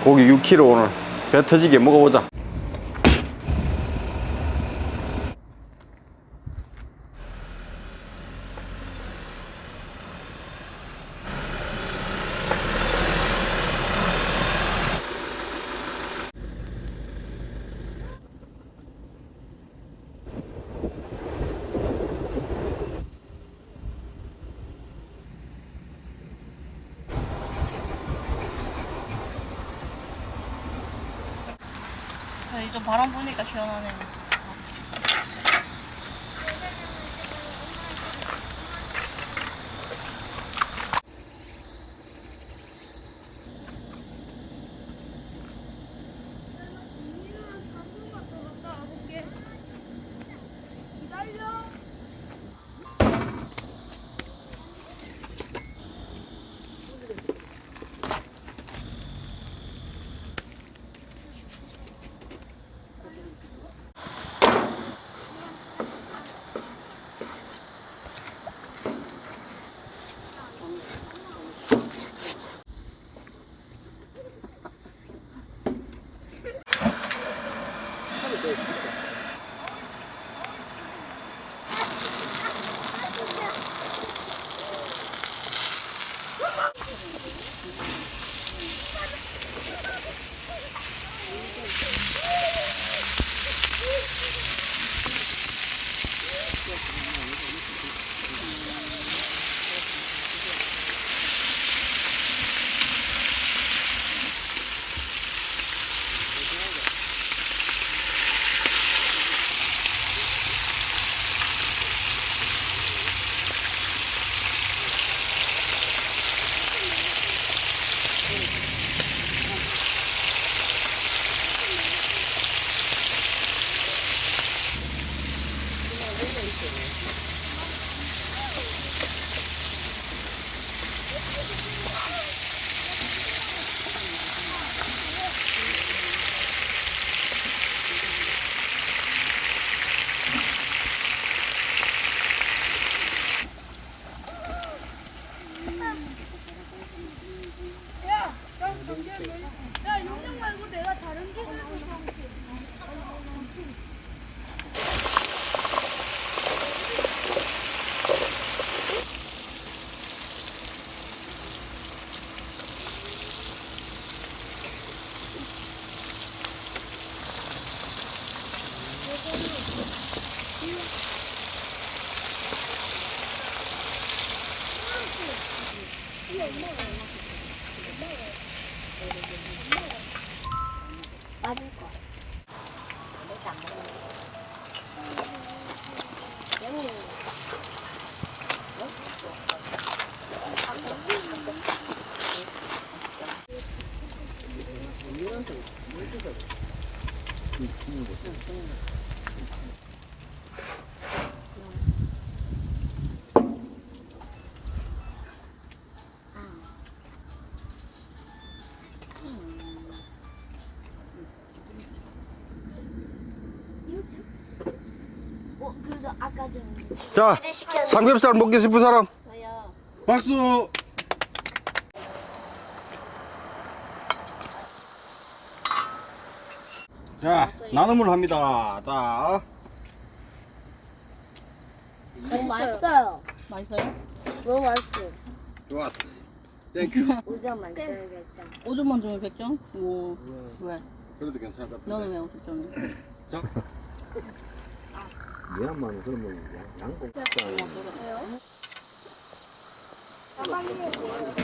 고기 6kg 오늘 배 터지게 먹어보자. 좀 바람 부니까 시원하네. 야, 용량 말고 내가 다른 기술로 맞을 거. 내가 안 먹는 그래도 아까 좀 자, 삼겹살 먹고 싶은 사람? 저요. 박수! 자, 나눔을 합니다. 자, 너무 맛있어요. 맛있어요? 너무 맛있어요. 좋았어. 땡큐. 5점 만점이겠죠. 5점만 주면 100점? 오. 왜? 그래도 괜찮을 것 같은데. 너는 왜 50점이야? 자, 미얀마는 그러면 양복 가방에 뭐예요?